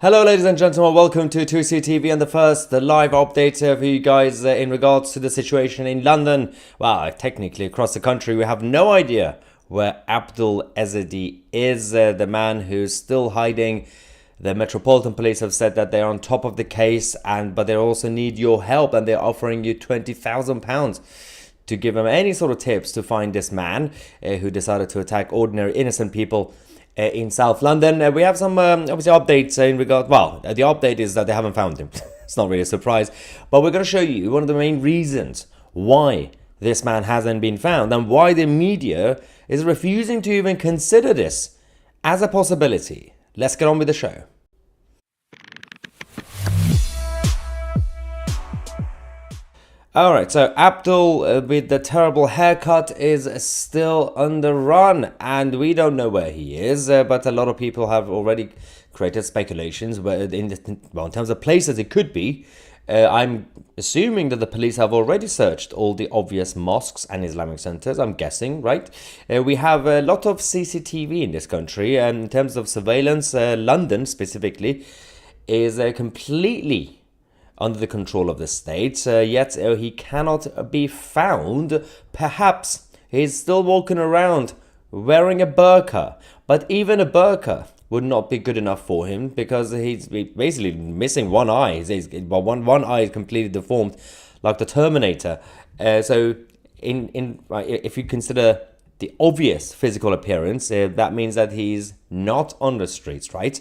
Hello ladies and gentlemen, welcome to 2CTV and the live update for you guys in regards to the situation in London. Well, technically across the country. We have no idea where Abdul Ezedi is, the man who's still hiding. The Metropolitan Police have said that they're on top of the case, but they also need your help, and they're offering you £20,000 to give them any sort of tips to find this man who decided to attack ordinary innocent people in South London. We have some obviously updates in regard. Well, the update is that they haven't found him. It's not really a surprise, but we're going to show you one of the main reasons why this man hasn't been found and why the media is refusing to even consider this as a possibility. Let's get on with the show. Alright, so Abdul with the terrible haircut is still on the run, and we don't know where he is, but a lot of people have already created speculations where in terms of places it could be. I'm assuming that the police have already searched all the obvious mosques and Islamic centers, I'm guessing, right? We have a lot of CCTV in this country, and in terms of surveillance, London specifically is completely under the control of the state, yet he cannot be found. Perhaps he's still walking around wearing a burqa, but even a burqa would not be good enough for him because he's basically missing one eye. One eye is completely deformed, like the Terminator. So, if you consider the obvious physical appearance, that means that he's not on the streets, right?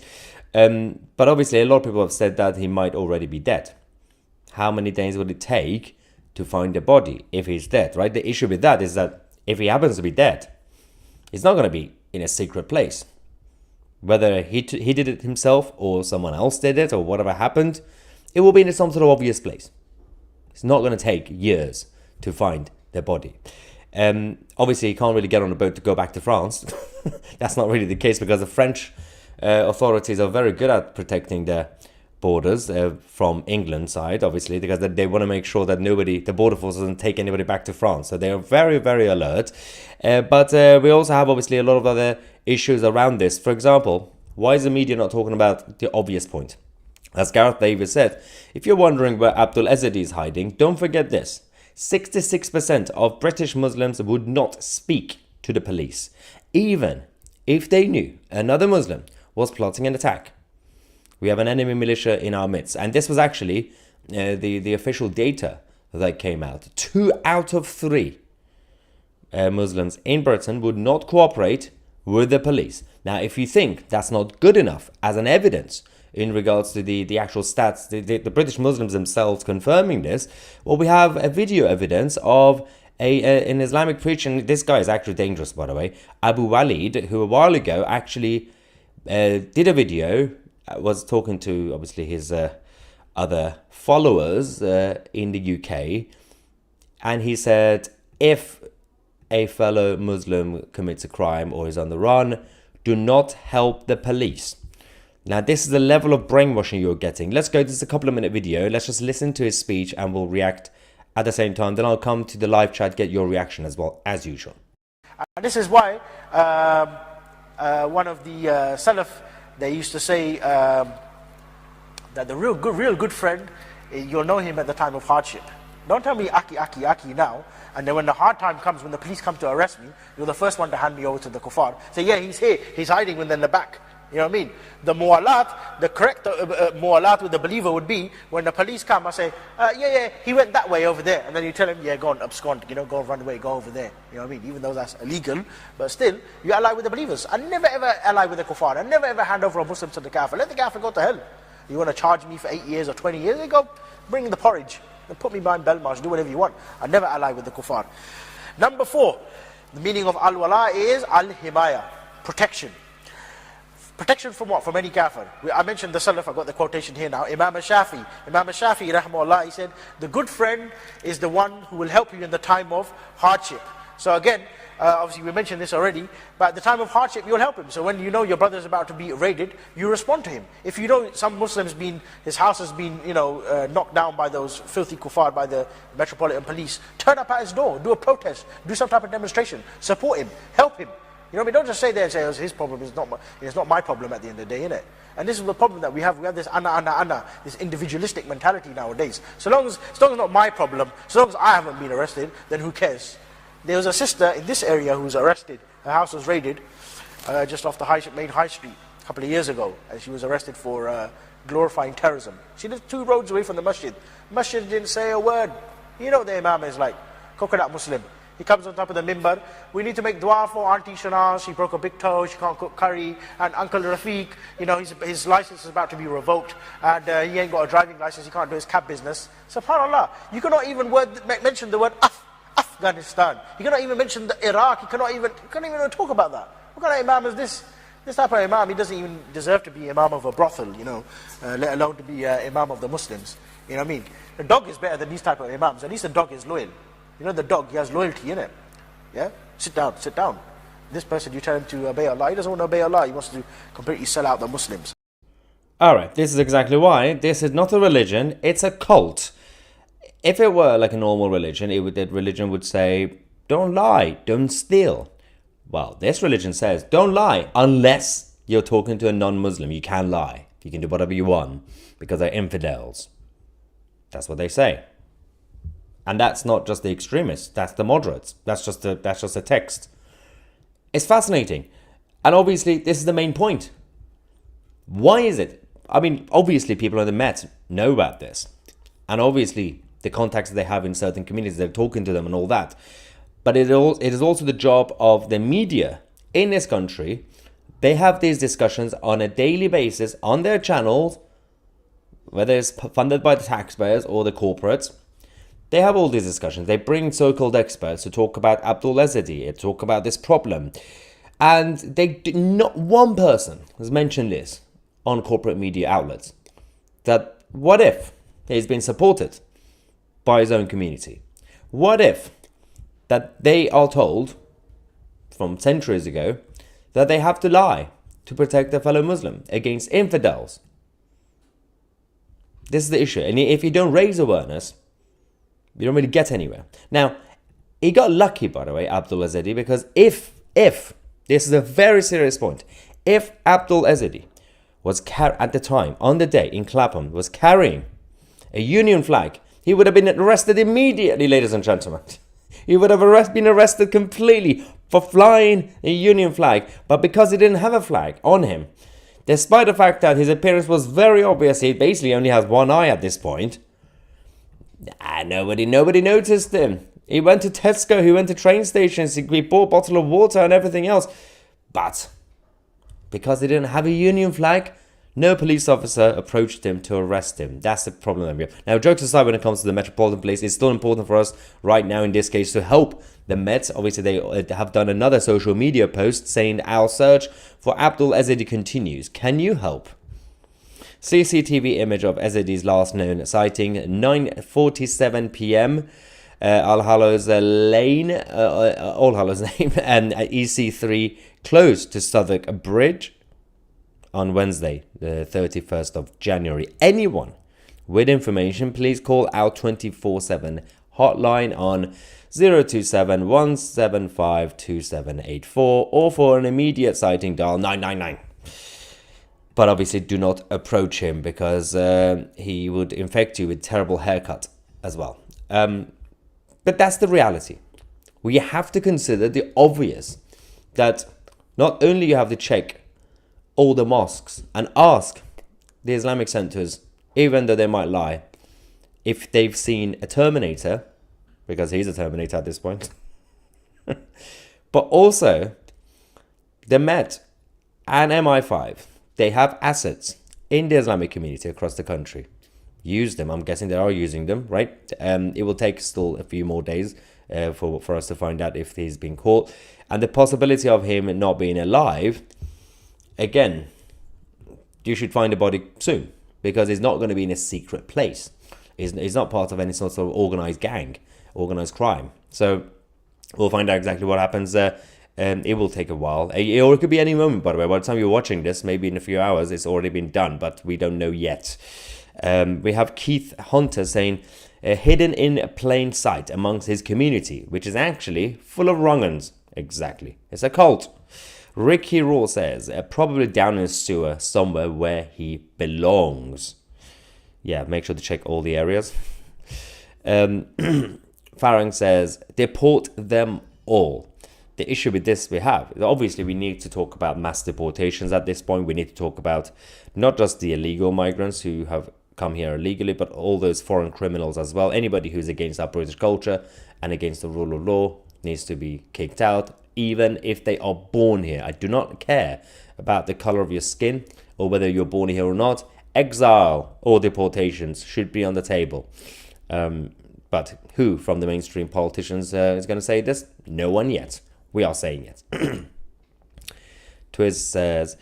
But obviously, a lot of people have said that he might already be dead. How many days would it take to find the body if he's dead, right? The issue with that is that if he happens to be dead, he's not going to be in a secret place. Whether he did it himself or someone else did it or whatever happened, it will be in some sort of obvious place. It's not going to take years to find the body. Obviously, he can't really get on a boat to go back to France. That's not really the case because the French authorities are very good at protecting their borders from England side, obviously, because they want to make sure that the border force doesn't take anybody back to France. So they are very, very alert. But we also have obviously a lot of other issues around this. For example, why is the media not talking about the obvious point? As Gareth Davis said, if you're wondering where Abdul Ezedi is hiding, don't forget this. 66% of British Muslims would not speak to the police, even if they knew another Muslim was plotting an attack. We have an enemy militia in our midst. And this was actually the official data that came out. 2 out of 3 Muslims in Britain would not cooperate with the police. Now, if you think that's not good enough as an evidence in regards to the actual stats, the British Muslims themselves confirming this, well, we have a video evidence of an Islamic preacher. And this guy is actually dangerous, by the way. Abu Walid, who a while ago actually did a video, was talking to obviously his other followers in the UK, and he said if a fellow Muslim commits a crime or is on the run, do not help the police. Now this is the level of brainwashing you're getting. Let's go, this is a couple of minute video, let's just listen to his speech and we'll react at the same time. Then I'll come to the live chat, get your reaction as well, as usual. This is why one of the Salaf, they used to say that the real good friend, you'll know him at the time of hardship. Don't tell me aki now, and then when the hard time comes, when the police come to arrest me, you're the first one to hand me over to the kuffar. Say, yeah, he's here, he's hiding within the back. You know what I mean? The mu'alat, the correct mu'alat with the believer would be, when the police come, I say, yeah, he went that way over there. And then you tell him, yeah, go and abscond, go and run away, go over there. You know what I mean? Even though that's illegal, but still, you ally with the believers. I never ever ally with the kuffar. I never ever hand over a Muslim to the kafir. Let the kafir go to hell. You want to charge me for 8 years or 20 years? They go, bring the porridge. And put me behind Belmarsh, do whatever you want. I never ally with the kuffar. Number 4, the meaning of al-wala is al-himaya, protection. Protection from what? From any kafir. I mentioned the Salaf, I got the quotation here now. Imam al-Shafi, rahmahullah, he said, the good friend is the one who will help you in the time of hardship. So again, obviously we mentioned this already, but at the time of hardship you'll help him. So when you know your brother is about to be raided, you respond to him. If you know some Muslim's his house has been knocked down by those filthy kuffar, by the Metropolitan Police, turn up at his door, do a protest, do some type of demonstration, support him, help him. You know what I mean? Don't just say that and say, oh, it's his problem, it's not my problem at the end of the day, innit? And this is the problem that we have. We have this ana, this individualistic mentality nowadays. So long as it's not my problem, so long as I haven't been arrested, then who cares? There was a sister in this area who was arrested. Her house was raided just off the main high street a couple of years ago, and she was arrested for glorifying terrorism. She lived 2 roads away from the masjid. Masjid didn't say a word. You know what the imam is like, coconut Muslim. He comes on top of the mimbar. We need to make dua for Auntie Shana. She broke a big toe. She can't cook curry. And Uncle Rafiq, you know, his license is about to be revoked. And he ain't got a driving license. He can't do his cab business. SubhanAllah. You cannot even mention the word Afghanistan. You cannot even mention the Iraq. You can't even talk about that. What kind of imam is this? This type of imam, he doesn't even deserve to be imam of a brothel, you know, let alone to be imam of the Muslims. You know what I mean? The dog is better than these type of imams. At least the dog is loyal. You know, the dog, he has loyalty in it. Yeah? Sit down. This person, you tell him to obey Allah. He doesn't want to obey Allah. He wants to completely sell out the Muslims. Alright, this is exactly why. This is not a religion, it's a cult. If it were like a normal religion, that religion would say, don't lie, don't steal. Well, this religion says, don't lie, unless you're talking to a non-Muslim. You can lie. You can do whatever you want, because they're infidels. That's what they say. And that's not just the extremists, that's the moderates. That's just a text. It's fascinating. And obviously, this is the main point. Why is it? I mean, obviously, people in the Met know about this. And obviously, the contacts that they have in certain communities, they're talking to them and all that. But it is also the job of the media in this country. They have these discussions on a daily basis on their channels, whether it's funded by the taxpayers or the corporates. They have all these discussions. They bring so-called experts to talk about Abdul Ezedi, to talk about this problem. And not one person has mentioned this on corporate media outlets. That what if he's been supported by his own community? What if that they are told from centuries ago that they have to lie to protect their fellow Muslim against infidels? This is the issue. And if you don't raise awareness, you don't really get anywhere. Now, he got lucky, by the way, Abdul Ezedi, because if this is a very serious point, if Abdul Ezedi was at the time, on the day in Clapham, was carrying a Union flag, he would have been arrested immediately, ladies and gentlemen. He would have been arrested completely for flying a Union flag, but because he didn't have a flag on him, despite the fact that his appearance was very obvious, he basically only has one eye at this point. Nobody noticed him. He went to Tesco, he went to train stations, he bought a bottle of water and everything else. But because he didn't have a Union flag, no police officer approached him to arrest him. That's the problem that we have. Now, jokes aside, when it comes to the Metropolitan Police, it's still important for us right now in this case to help the Met. Obviously, they have done another social media post saying our search for Abdul Ezedi continues. Can you help? CCTV image of Ezedi's last known sighting, 9:47 p.m. All Hallows Lane, All Hallows Lane, and EC3 close to Southwark Bridge on Wednesday, the 31st of January. Anyone with information, please call our 24/7 hotline on 027 175 2784 or for an immediate sighting, dial 999. But obviously do not approach him because he would infect you with terrible haircut as well. But that's the reality. We have to consider the obvious that not only you have to check all the mosques and ask the Islamic centers, even though they might lie, if they've seen a Terminator, because he's a Terminator at this point. But also the Met and MI5, they have assets in the Islamic community across the country. Use them. I'm guessing they are using them, right? It will take still a few more days for us to find out if he's been caught. And the possibility of him not being alive, again, you should find a body soon because he's not going to be in a secret place. He's not part of any sort of organized gang, organized crime. So we'll find out exactly what happens. It will take a while. Or it could be any moment, by the way. By the time you're watching this, maybe in a few hours, it's already been done, but we don't know yet. We have Keith Hunter saying, hidden in plain sight amongst his community, which is actually full of wrong-uns. Exactly. It's a cult. Ricky Raw says, probably down in a sewer somewhere where he belongs. Yeah, make sure to check all the areas. Farang says, deport them all. The issue with this obviously we need to talk about mass deportations at this point. We need to talk about not just the illegal migrants who have come here illegally, but all those foreign criminals as well. Anybody who's against our British culture and against the rule of law needs to be kicked out, even if they are born here. I do not care about the color of your skin or whether you're born here or not. Exile or deportations should be on the table. But who from the mainstream politicians is going to say this? No one yet. We are saying it. Twiz says,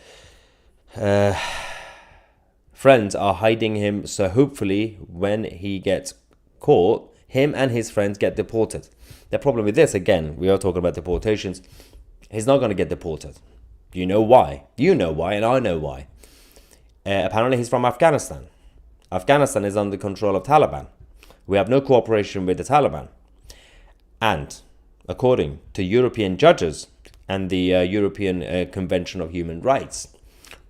friends are hiding him, so hopefully when he gets caught, him and his friends get deported. The problem with this, again, we are talking about deportations. He's not going to get deported. You know why? You know why, and I know why. Apparently he's from Afghanistan. Afghanistan is under control of Taliban. We have no cooperation with the Taliban. And according to European judges and the European Convention of Human Rights,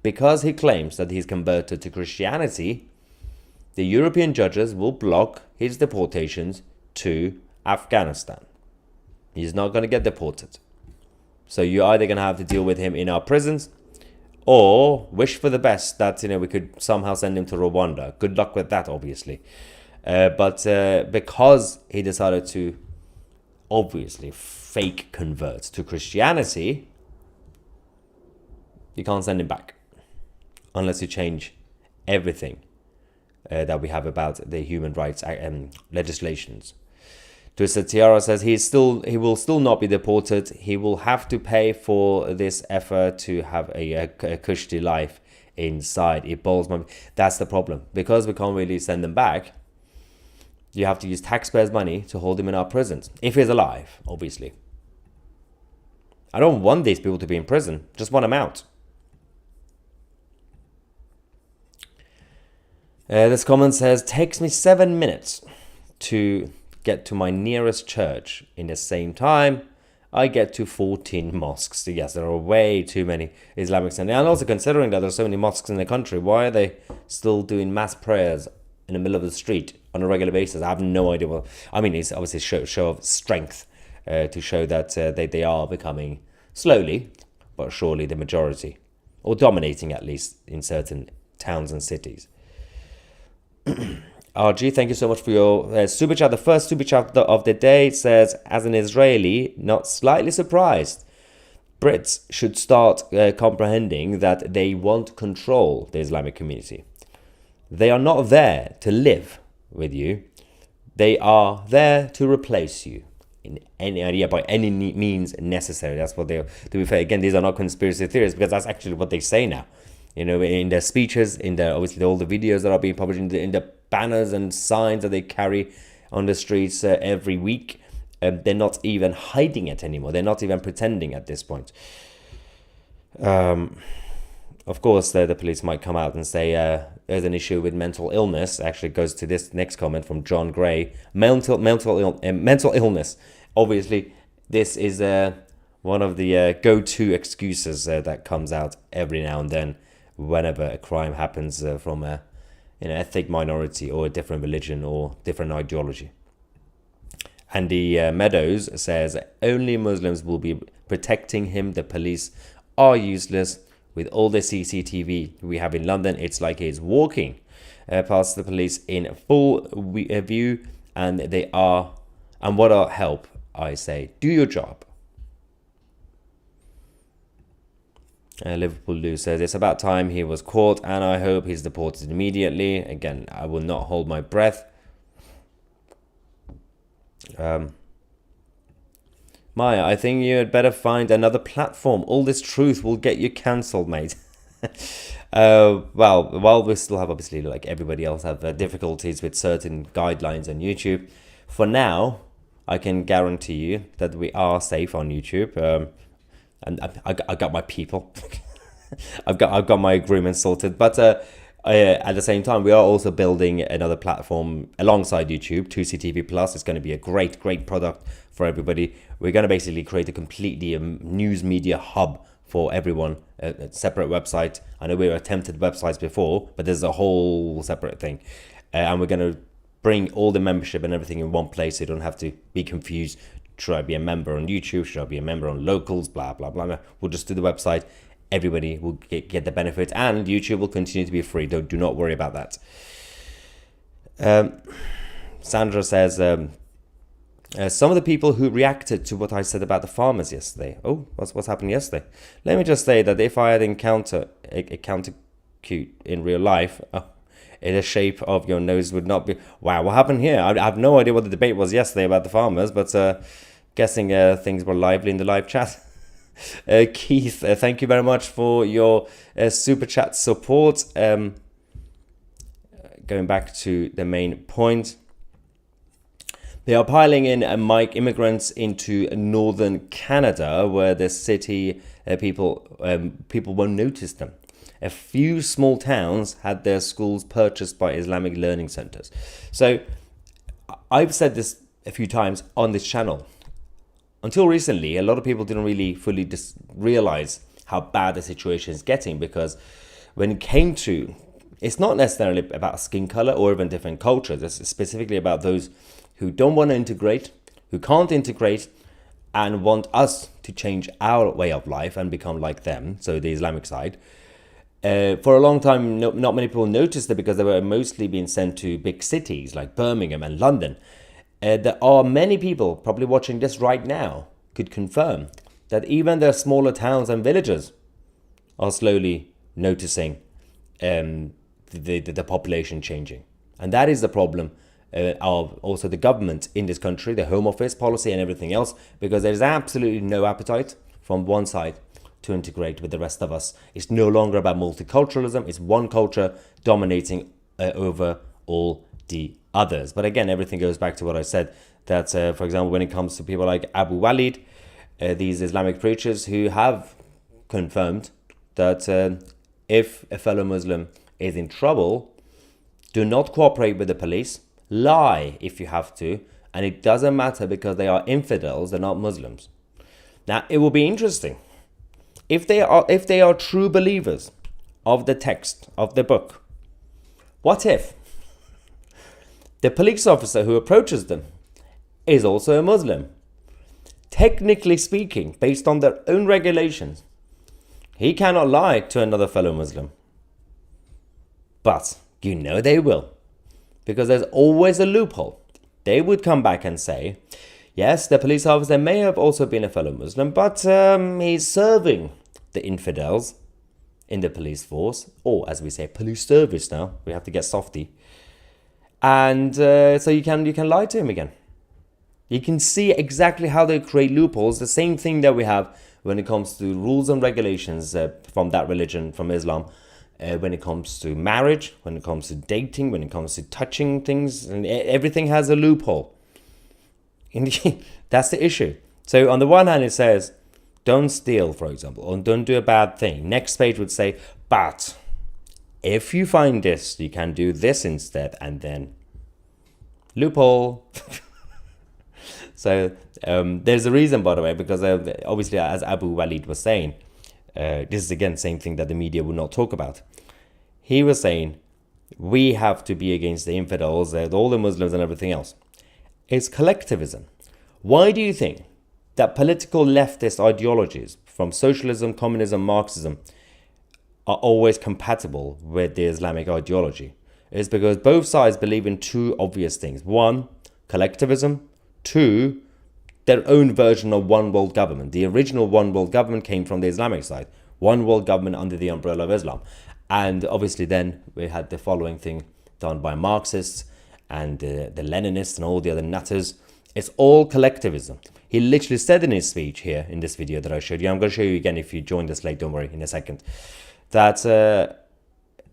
because he claims that he's converted to Christianity, the European judges will block his deportations to Afghanistan. He's not going to get deported. So you're either going to have to deal with him in our prisons or wish for the best that we could somehow send him to Rwanda. Good luck with that, obviously. But because he decided to obviously fake convert to Christianity, you can't send him back unless you change everything that we have about the human rights legislations. Twisted Tiara says he will still not be deported. He will have to pay for this effort to have a cushy life inside. It boils my... That's the problem. Because we can't really send them back, you have to use taxpayers' money to hold him in our prisons. If he's alive, obviously. I don't want these people to be in prison. Just want them out. This comment says, takes me 7 minutes to get to my nearest church. In the same time, I get to 14 mosques. Yes, there are way too many Islamics. And also considering that there's so many mosques in the country, why are they still doing mass prayers in the middle of the street on a regular basis? I have no idea. Well, I mean, it's obviously a show of strength to show that they are becoming slowly but surely the majority, or dominating at least in certain towns and cities. RG, thank you so much for your super chat. The first super chat of the day says, as an Israeli, not slightly surprised. Brits should start comprehending that they won't control the Islamic community. They are not there to live with you. They are there to replace you in any area by any means necessary. That's what they. To be fair, again, these are not conspiracy theories because that's actually what they say now. In their speeches, in their obviously all the videos that are being published, in the banners and signs that they carry on the streets every week. They're not even hiding it anymore. They're not even pretending at this point. Of course, the police might come out and say there's an issue with mental illness. Actually, it goes to this next comment from John Gray. Mental illness. Obviously, this is one of the go-to excuses that comes out every now and then whenever a crime happens from a ethnic minority or a different religion or different ideology. Andy Meadows says, only Muslims will be protecting him. The police are useless. With all the CCTV we have in London, it's like he's walking past the police in full view, and they are, and what are help, I say, do your job. Liverpool Lou says, it's about time he was caught, and I hope he's deported immediately. Again, I will not hold my breath. Maya, I think you had better find another platform. All this truth will get you cancelled, mate. Well, while we still have, obviously, like everybody else, have difficulties with certain guidelines on YouTube, for now, I can guarantee you that we are safe on YouTube. And I got my people. I've got my agreement sorted. But at the same time, we are also building another platform alongside YouTube, 2CTV Plus. It's going to be a great product for everybody. We're going to basically create a completely news media hub for everyone, a separate website. I know we attempted websites before, but there's a whole separate thing. And we're going to bring all the membership and everything in one place so you don't have to be confused. Should I be a member on YouTube? Should I be a member on Locals? Blah, blah, blah, blah. We'll just do the website. Everybody will get the benefit, and YouTube will continue to be free. Do not worry about that. Sandra says, some of the people who reacted to what I said about the farmers yesterday. Oh, what's happened yesterday? Let me just say that if I had encountered a countercute in real life, in the shape of your nose would not be... Wow, what happened here? I have no idea what the debate was yesterday about the farmers, but guessing things were lively in the live chat. Keith, thank you very much for your super chat support. Going back to the main point. They are piling in immigrants into northern Canada, where the city people won't notice them. A few small towns had their schools purchased by Islamic learning centers. So I've said this a few times on this channel. Until recently, a lot of people didn't really fully realize how bad the situation is getting, because when it came to, it's not necessarily about skin color or even different cultures. It's specifically about those who don't want to integrate, who can't integrate, and want us to change our way of life and become like them, so the Islamic side. For a long time, not many people noticed it because they were mostly being sent to big cities like Birmingham and London. There are many people probably watching this right now could confirm that even the smaller towns and villages are slowly noticing the population changing. And that is the problem of also the government in this country, the Home Office policy and everything else, because there's absolutely no appetite from one side to integrate with the rest of us. It's no longer about multiculturalism. It's one culture dominating over all the others. But again, everything goes back to what I said, that for example, when it comes to people like Abu Walid, these Islamic preachers who have confirmed that if a fellow Muslim is in trouble, do not cooperate with the police, lie if you have to, and it doesn't matter because they are infidels, they're not Muslims. Now, it will be interesting if they are true believers of the text of the book. What if the police officer who approaches them is also a Muslim? Technically speaking, based on their own regulations, he cannot lie to another fellow Muslim. But you know they will, because there's always a loophole. They would come back and say, yes, the police officer may have also been a fellow Muslim, but he's serving the infidels in the police force, or as we say, police service now. We have to get softy. And so you can lie to him again. You can see exactly how they create loopholes, the same thing that we have when it comes to rules and regulations from that religion, from Islam, when it comes to marriage, when it comes to dating, when it comes to touching things, and everything has a loophole. That's the issue. So on the one hand, it says, don't steal, for example, or don't do a bad thing. Next page would say, but if you find this, you can do this instead, and then loophole. So there's a reason, by the way, because obviously, as Abu Walid was saying, this is again same thing that the media would not talk about. He was saying, we have to be against the infidels, all the Muslims and everything else. It's collectivism. Why do you think that political leftist ideologies from socialism, communism, Marxism are always compatible with the Islamic ideology? It's because both sides believe in two obvious things. One, collectivism. Two, their own version of one world government. The original one world government came from the Islamic side. One world government under the umbrella of Islam. And obviously then we had the following thing done by Marxists and the Leninists and all the other nutters. It's all collectivism. He literally said in his speech here in this video that I showed you, I'm going to show you again if you joined us late, don't worry, in a second, that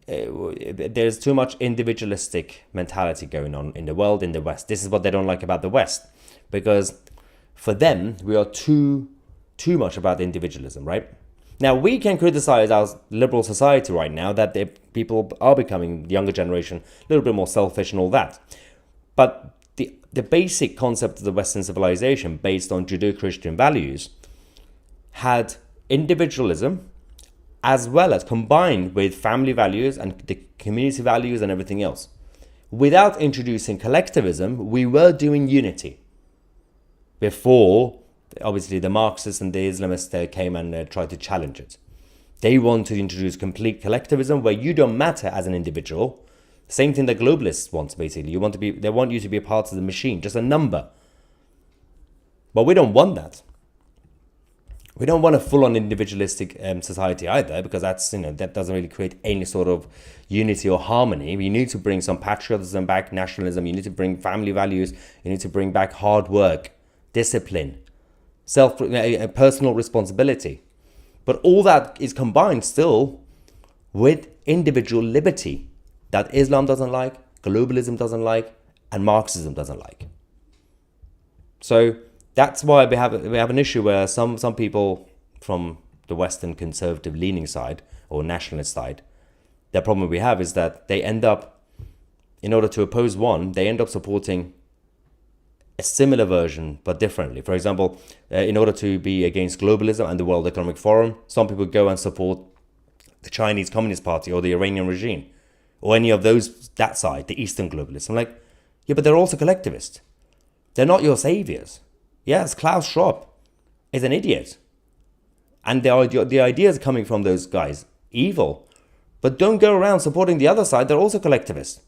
there's too much individualistic mentality going on in the world, in the West. This is what they don't like about the West, because for them, we are too much about individualism, right? Now, we can criticize our liberal society right now that the people are becoming, the younger generation, a little bit more selfish and all that. But the basic concept of the Western civilization, based on Judeo-Christian values, had individualism, as well as combined with family values and the community values and everything else. Without introducing collectivism, we were doing unity. Before, obviously, the Marxists and the Islamists came and tried to challenge it. They want to introduce complete collectivism where you don't matter as an individual. Same thing that globalists want, basically. They want you to be a part of the machine, just a number. But we don't want that. We don't want a full-on individualistic society either, because that doesn't really create any sort of unity or harmony. We need to bring some patriotism back, nationalism. You need to bring family values. You need to bring back hard work, discipline, personal responsibility. But all that is combined still with individual liberty that Islam doesn't like, globalism doesn't like, and Marxism doesn't like. So that's why we have an issue where some people from the Western conservative leaning side or nationalist side, the problem we have is that they end up, in order to oppose one, they end up supporting a similar version but differently. For example, in order to be against globalism and the World Economic Forum, some people go and support the Chinese Communist Party or the Iranian regime or any of those, that side, the Eastern globalists. I'm like, yeah, but they're also collectivist. They're not your saviors. Yes, Klaus Schwab is an idiot. And the ideas coming from those guys, evil. But don't go around supporting the other side, they're also collectivists.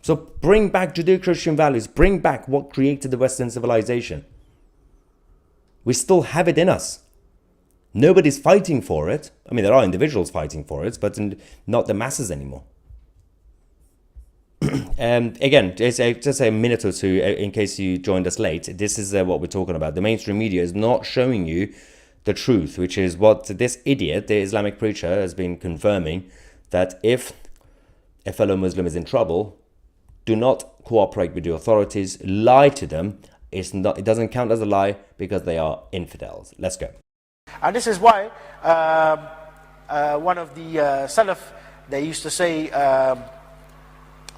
So bring back Judeo-Christian values, bring back what created the Western civilization. We still have it in us. Nobody's fighting for it. I mean, there are individuals fighting for it, but not the masses anymore. Again, just a minute or two, in case you joined us late, this is what we're talking about. The mainstream media is not showing you the truth, which is what this idiot, the Islamic preacher, has been confirming, that if a fellow Muslim is in trouble, do not cooperate with the authorities, lie to them. It doesn't count as a lie because they are infidels. Let's go. And this is why one of the Salaf, they used to say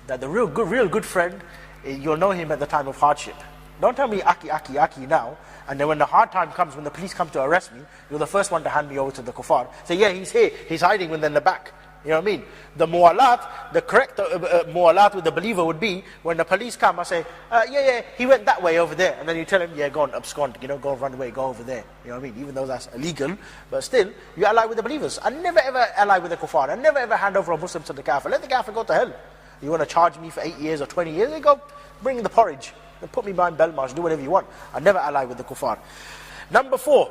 that the real good friend, you'll know him at the time of hardship. Don't tell me aki now, and then when the hard time comes, when the police come to arrest me, you're the first one to hand me over to the kuffar. Say, yeah, he's here, he's hiding within the back. You know what I mean? The mu'alat, the correct mu'alat with the believer would be, when the police come, I say, yeah, he went that way over there. And then you tell him, yeah, go and abscond, go run away, go over there. You know what I mean? Even though that's illegal, but still, you ally with the believers. I never ever ally with the kuffar. I never ever hand over a Muslim to the kafir. Let the kafir go to hell. You want to charge me for 8 years or 20 years? They go, bring the porridge. Put me behind Belmarsh, do whatever you want. I never ally with the kuffar. Number 4,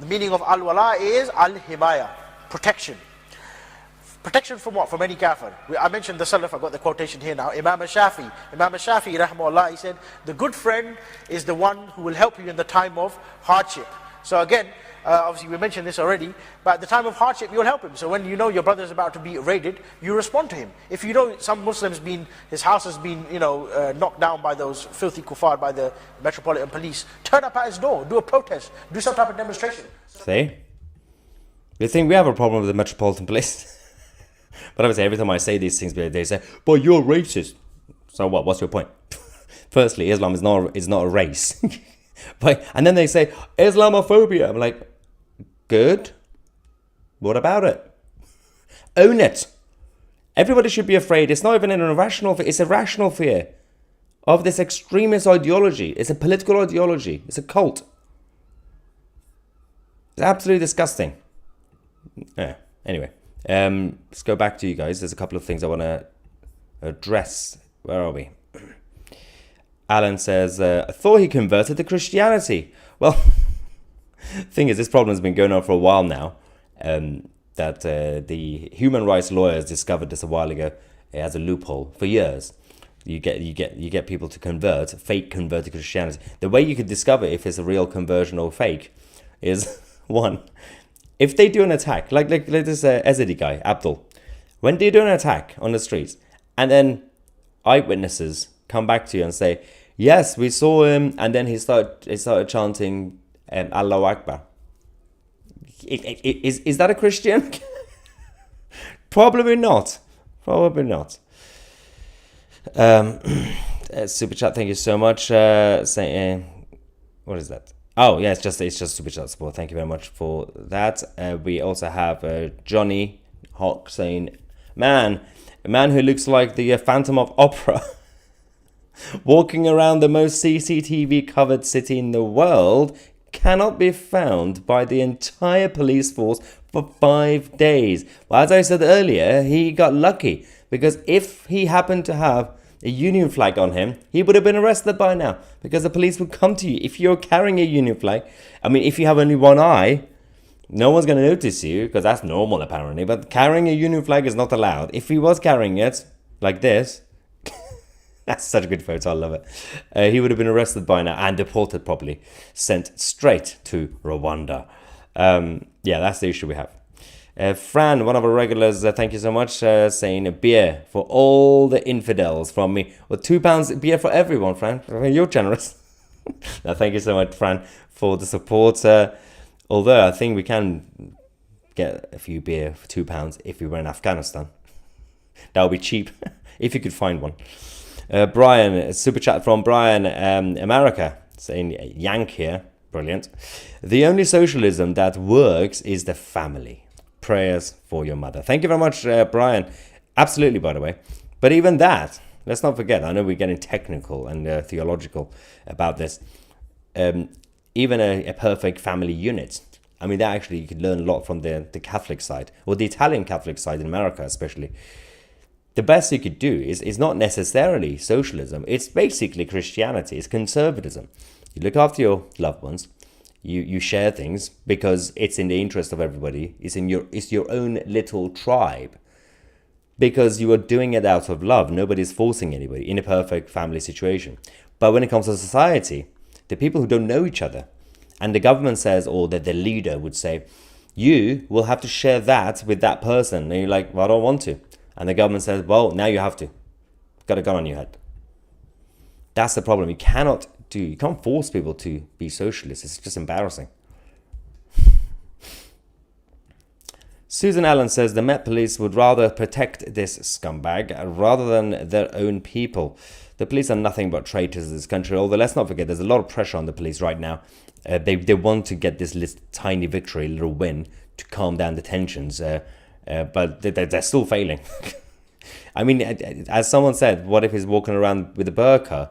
the meaning of al-wala is al-himaya, protection. Protection from what? From any kafir. I mentioned the Salaf, I got the quotation here now. Imam al-Shafi, rahmahullah, he said, the good friend is the one who will help you in the time of hardship. So again, obviously we mentioned this already, but at the time of hardship you'll help him. So when you know your brother is about to be raided, you respond to him. If you know some Muslim's his house has been knocked down by those filthy kuffar, by the Metropolitan Police, turn up at his door, do a protest, do some type of demonstration. See? You think we have a problem with the Metropolitan Police? But obviously every time I say these things, they say, but you're racist. So what? What's your point? Firstly, Islam is not a race. And then they say, Islamophobia. I'm like, good. What about it? Own it. Everybody should be afraid. It's not even an irrational fear. It's a rational fear of this extremist ideology. It's a political ideology. It's a cult. It's absolutely disgusting. Yeah. Anyway, let's go back to you guys. There's a couple of things I want to address. Where are we? Alan says, I thought he converted to Christianity. Well, thing is, this problem has been going on for a while now. That the human rights lawyers discovered this a while ago. It has a loophole for years. You get people to fake convert to Christianity. The way you could discover if it's a real conversion or fake is one, if they do an attack, like this Ezedi guy, Abdul, when they do an attack on the streets, and then eyewitnesses come back to you and say, yes, we saw him, and then he started chanting Allahu Akbar. Is that a Christian? Probably not. Super chat, thank you so much. What is that? Oh yeah, it's just super chat support. Thank you very much for that. We also have Johnny Hawk saying, "Man, a man who looks like the Phantom of Opera, walking around the most CCTV covered city in the world, cannot be found by the entire police force for 5 days." Well, as I said earlier, he got lucky because if he happened to have a union flag on him, he would have been arrested by now because the police would come to you. If you're carrying a union flag, I mean, if you have only one eye, no one's going to notice you because that's normal apparently, but carrying a union flag is not allowed. If he was carrying it like this, that's such a good photo, I love it. He would have been arrested by now and deported properly, sent straight to Rwanda. Yeah, that's the issue we have. Fran, one of our regulars, thank you so much, saying a beer for all the infidels from me. Well, £2 beer for everyone, Fran. I mean, you're generous. No, thank you so much, Fran, for the support. Although I think we can get a few beer for £2 if we were in Afghanistan. That would be cheap if you could find one. Brian, a super chat from Brian, America, saying Yank here. Brilliant. The only socialism that works is the family. Prayers for your mother. Thank you very much, Brian. Absolutely, by the way. But even that, let's not forget, I know we're getting technical and theological about this. Even a perfect family unit. I mean, that actually you could learn a lot from the Catholic side, or the Italian Catholic side in America especially. The best you could do is not necessarily socialism. It's basically Christianity. It's conservatism. You look after your loved ones. You share things because it's in the interest of everybody. It's your own little tribe. Because you are doing it out of love. Nobody's forcing anybody in a perfect family situation. But when it comes to society, the people who don't know each other, and the government says, or the leader would say, you will have to share that with that person. And you're like, well, I don't want to. And the government says, well, now you have to. Got a gun on your head. That's the problem. You can't force people to be socialists. It's just embarrassing. Susan Allen says the Met Police would rather protect this scumbag rather than their own people. The police are nothing but traitors in this country. Although let's not forget, there's a lot of pressure on the police right now. They want to get this tiny victory, little win, to calm down the tensions. But they're still failing. I mean, as someone said, what if he's walking around with a burqa?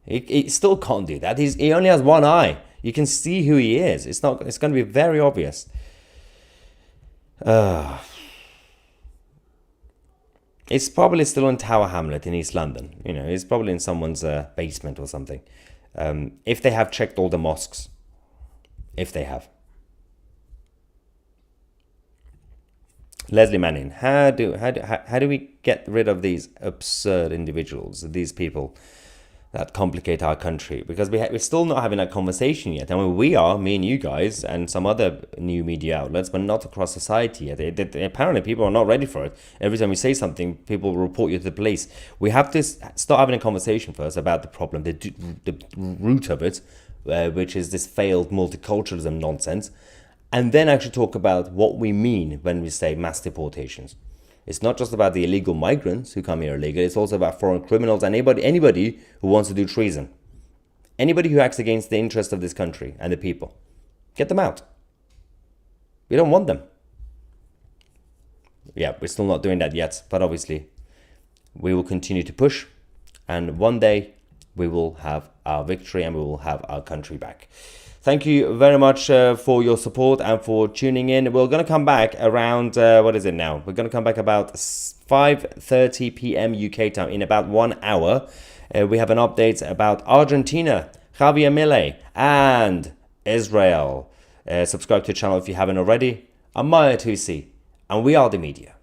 He still can't do that. He only has one eye. You can see who he is. It's going to be very obvious. It's probably still in Tower Hamlet in East London. You know, it's probably in someone's basement or something. If they have checked all the mosques. If they have. Leslie Manning, how do we get rid of these absurd individuals, these people that complicate our country? Because we're still not having that conversation yet. I mean, we are, me and you guys, and some other new media outlets, but not across society yet. Apparently, people are not ready for it. Every time we say something, people report you to the police. We have to start having a conversation first about the problem, the root of it, which is this failed multiculturalism nonsense. And then actually talk about what we mean when we say mass deportations. It's not just about the illegal migrants who come here illegally. It's also about foreign criminals and anybody who wants to do treason. Anybody who acts against the interest of this country and the people. Get them out. We don't want them. Yeah, we're still not doing that yet. But obviously, we will continue to push. And one day, we will have our victory and we will have our country back. Thank you very much for your support and for tuning in. We're going to come back around, what is it now? We're going to come back about 5:30 p.m. UK time in about 1 hour. We have an update about Argentina, Javier Milei, and Israel. Subscribe to the channel if you haven't already. I'm Maya Tusi, and we are the media.